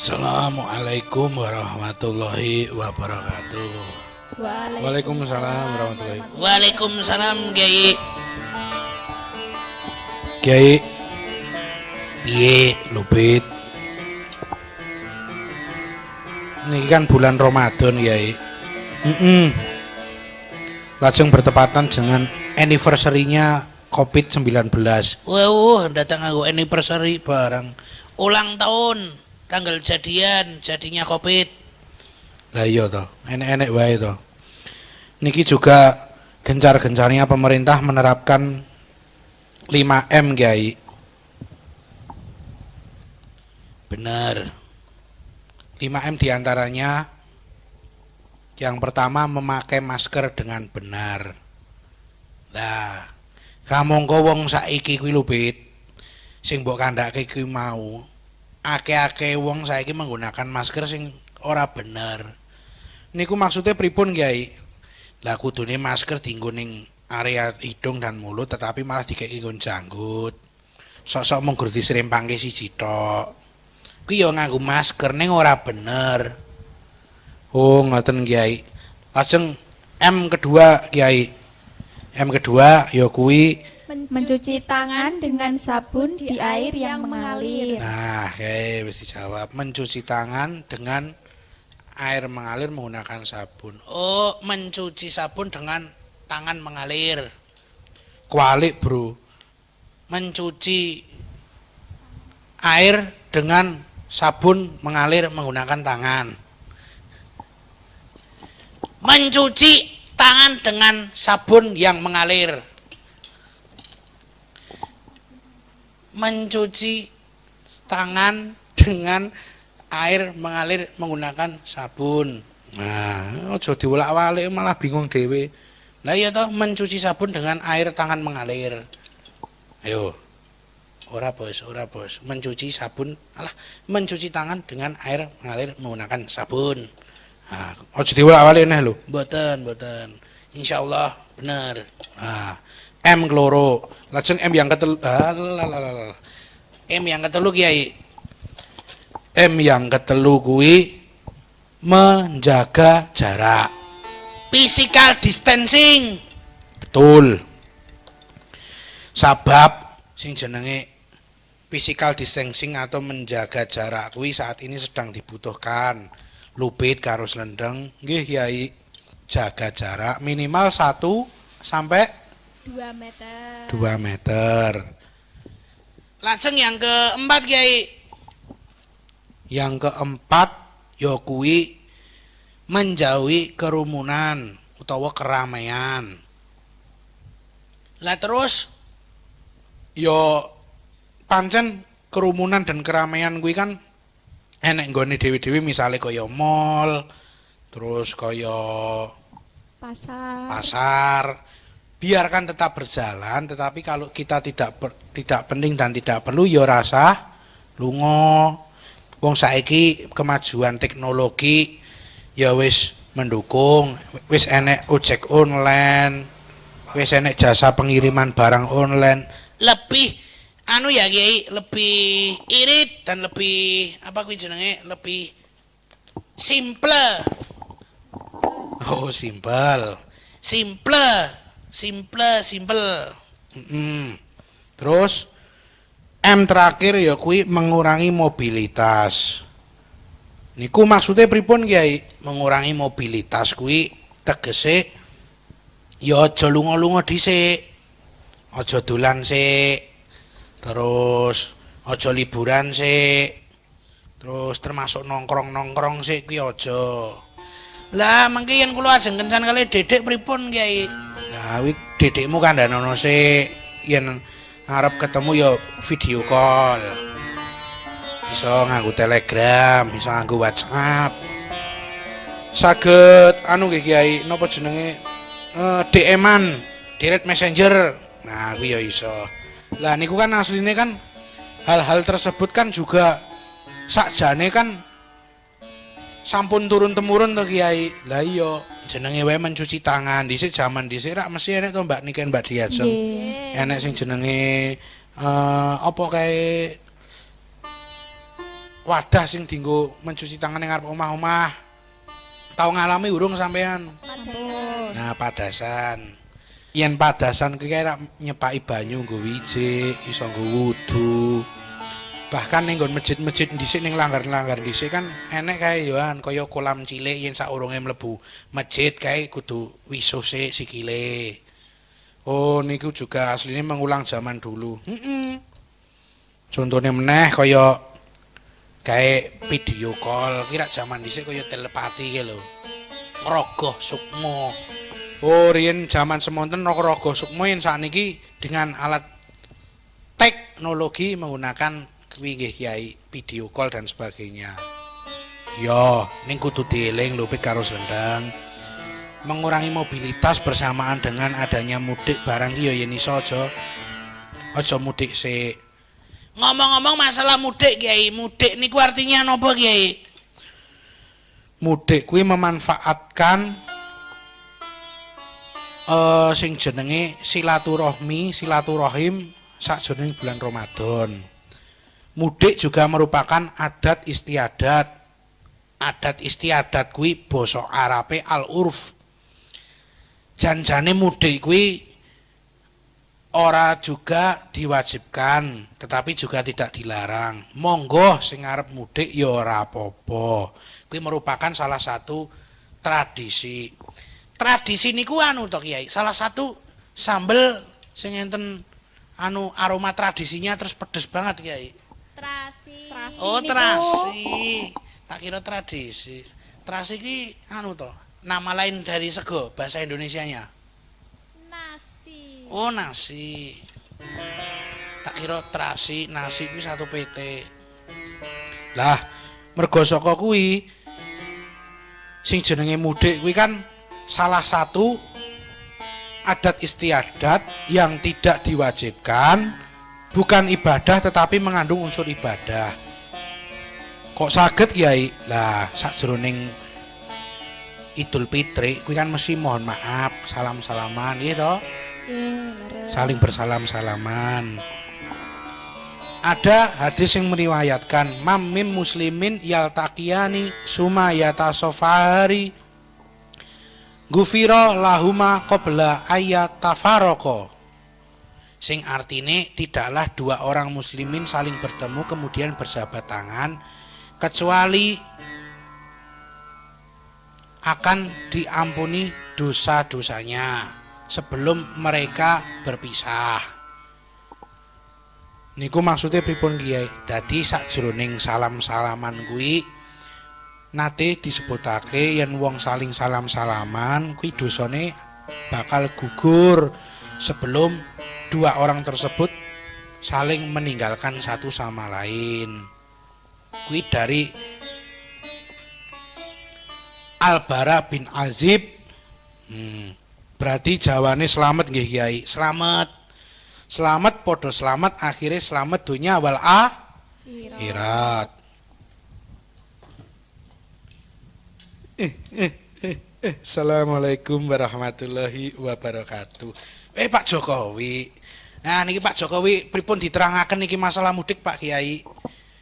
Assalamualaikum warahmatullahi wabarakatuh. Waalaikumsalam warahmatullahi wabarakatuh. Waalaikumsalam Kiai. Kiai, piye lupit? Ini kan bulan Ramadan, Kiai. Lajeng bertepatan dengan anniversary-nya COVID-19. Wow, datang aku anniversary barang. Ulang tahun, tanggal jadinya COVID. Lah iya toh, enek-enek wae toh. Niki juga gencar-gencarnya pemerintah menerapkan 5M, Kiai. Benar. 5M diantaranya yang pertama memakai masker dengan benar. Lah, kamangka wong saiki kuwi lho, Pit. Sing mbok kandhake kuwi mau akeh-akeh wong saiki menggunakan masker sing ora bener. Niku maksudnya pripun, Kiai? Lah kudune masker dienggo ning area hidung dan mulut tetapi malah dikeki nggon janggut. Sok-sok mung gur disrempangke siji tok. Kuwi ya nganggo masker ning ora bener. Oh, ngoten Kiai. Lajeng M kedua, Kiai. M kedua ya kuwi mencuci tangan dengan sabun di air yang mengalir. Nah, wis dijawab. Mencuci tangan dengan air mengalir menggunakan sabun. Oh, mencuci sabun dengan tangan mengalir. Kualik, Bro. Mencuci Air dengan sabun mengalir menggunakan tangan. mencuci tangan dengan sabun yang mengalir. Mencuci tangan dengan air mengalir menggunakan sabun. Nah, aja diwolak-walik malah bingung dhewe. Lah iya toh, mencuci sabun dengan air tangan mengalir. Ayo. Ora bos. Mencuci sabun, mencuci tangan dengan air mengalir menggunakan sabun. Nah, aja diwolak-walik neh lho. Mboten. Insyaallah bener. Nah, M keloro. Lajeng M yang ketelu. M yang ketelu Kiai. M yang ketelu kuwi menjaga jarak. Physical distancing. Betul. Sabab sing jenenge physical distancing atau menjaga jarak kuwi saat ini sedang dibutuhkan. Lupit karo Slendeng nggih Kiai, jaga jarak minimal 1 sampai 2 meter. 2 meter. Lajeng yang keempat Kiai. Yang keempat ya kuwi menjauhi kerumunan utawa keramaian. Lah terus Ya pancen kerumunan dan keramaian kuwi kan enek nggone dhewe-dhewe misale kaya mall, terus kaya pasar. Biarkan tetap berjalan, tetapi kalau kita tidak penting dan tidak perlu ya rasa lunga. Wong saiki kemajuan teknologi ya wis mendukung, wis enek ojek online, wis enek jasa pengiriman barang online. lebih ya Kiai, lebih irit dan lebih apa kuwi jenenge, lebih simple. Oh, simpel. Terus M terakhir ya kuwi mengurangi mobilitas. Niku maksudnya pripun Kiai? Mengurangi mobilitas kuwi tegese ya aja lunga-lunga dhisik. Aja dolan sik. Terus aja liburan sik. Terus termasuk nongkrong sik kuwi aja. Lah mengki yen kula ajeng kencan kali Dedek pripun Kiai? Nah, kuwi dedekmu kandhanono sik. Yen arep ketemu ya video call. Bisa nganggo Telegram, bisa nganggo WhatsApp. Saged nggih Kiai, napa jenenge? DM-an, direct messenger. Nah, kuwi ya iso. Lah niku kan asline kan hal-hal tersebut kan juga sakjane kan sampun turun temurun to Kiai. Lah iya, jenenge wae mencuci tangan. Dhisik jaman dhisik rak mesti enek to Mbak Niken Mbak Diajeng. Enek sing jenenge apa kae wadah sing dienggo mencuci tangan ning ngarep omah-omah. Tau ngalami urung sampean? Ampun. Nah, padasan. Yen padasan kuwi kaya nyepaki banyu nggo wijik, iso nggo wudu. Bahkan ning nggon masjid-masjid dhisik ning langgar-langgar dhisik kan enek kae yoan kaya kolam cilik yen saurunge mlebu masjid kae kudu wisuh sik sikile. Oh, niku juga aslinya mengulang zaman dulu. Contohnya meneh kaya kayak video call, kira zaman dhisik kaya telepati kae lho. Rogoh Sukmo. Oh, riyen zaman semonten Rogoh Sukmo yen sakniki dengan alat teknologi menggunakan kuwi nggih Kyai, video call dan sebagainya. Yo, ning kudu dieling lho Pit karo Slendang. Mengurangi mobilitas bersamaan dengan adanya mudik barang ki yo yen iso aja mudik sik. Ngomong-ngomong masalah mudik Kiai, mudik niku artinya napa Kiai? Mudik kuwi memanfaatkan sing jenenge silaturahim sakjroning bulan Ramadan. Mudik juga merupakan adat istiadat. Adat istiadat kuwi basa Arabe al-urf. Janjane mudik kuwi ora juga diwajibkan, tetapi juga tidak dilarang. Monggo sing arep mudik ya ora apa-apa. Kuwi merupakan salah satu tradisi. Tradisi niku anu to Kiai, salah satu sambel sing enten anu aroma tradisinya terus pedes banget Kiai. Terasi. Oh, terasi. Tak kira tradisi. Terasi ki anu to, nama lain dari sego bahasa Indonesianya. Nasi. Oh, nasi. Tak kira terasi, nasi kuwi satu PT. Lah, mergo saka kuwi sing jenenge mudik kuwi kan salah satu adat istiadat yang tidak diwajibkan, bukan ibadah tetapi mengandung unsur ibadah. Kok saged Kiai? Lah, sakjroning Idul Fitri kuwi kan mesti mohon maaf, salam-salaman gitu toh. Saling bersalam-salaman. Ada hadis yang meriwayatkan mamim muslimin yaltaqiyani suma yatasofari gufira lahuma qabla ayatafaroko. Sing artine tidaklah dua orang muslimin saling bertemu kemudian berjabat tangan kecuali akan diampuni dosa-dosanya sebelum mereka berpisah. Niku maksudnya pripun Kiai? Dadi sakjroning salam-salaman kuwi nate disebutake yen wong saling salam-salaman kuwi dosane bakal gugur sebelum dua orang tersebut saling meninggalkan satu sama lain. Kuwi dari Al-Bara bin Azib. Berarti jawane selamat nggih Kiai. Selamat. Selamat podo selamat akhirnya selamat dunia wal akhirat. Assalamualaikum warahmatullahi wabarakatuh. Pak Jokowi. Nah niki Pak Jokowi pripun diterangaken niki masalah mudik Pak Kiai.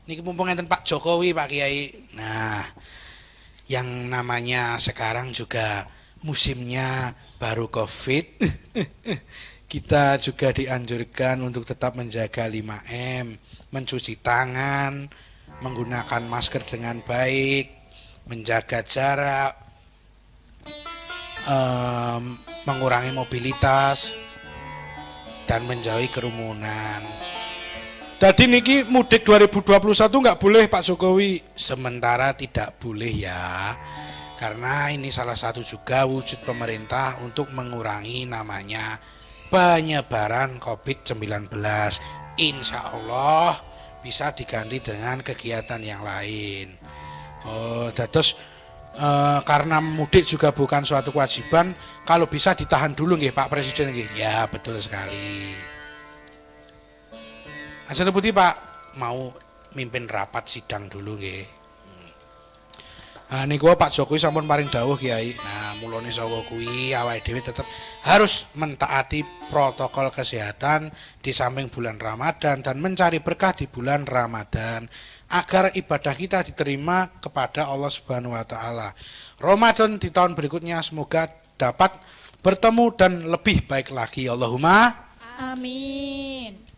Niki mumpung enten Pak Jokowi Pak Kiai. Nah, yang namanya sekarang juga musimnya baru Covid. Kita juga dianjurkan untuk tetap menjaga 5M, mencuci tangan, menggunakan masker dengan baik, menjaga jarak, mengurangi mobilitas, dan menjauhi kerumunan. Jadi niki mudik 2021 nggak boleh Pak Jokowi. Sementara tidak boleh ya, karena ini salah satu juga wujud pemerintah untuk mengurangi namanya penyebaran COVID-19. Insya Allah bisa diganti dengan kegiatan yang lain. Terus karena mudik juga bukan suatu kewajiban, kalau bisa ditahan dulu nggih Pak Presiden nggih. Ya betul sekali. Asal putih Pak mau mimpin rapat sidang dulu nggih. Niku Pak Jokowi sampun paring dawuh Kiai. Nah mulane saka kuwi awake dhewe tetep harus mentaati protokol kesehatan di samping bulan Ramadan dan mencari berkah di bulan Ramadan agar ibadah kita diterima kepada Allah Subhanahu wa taala. Ramadan di tahun berikutnya semoga dapat bertemu dan lebih baik lagi. Allahumma Amin.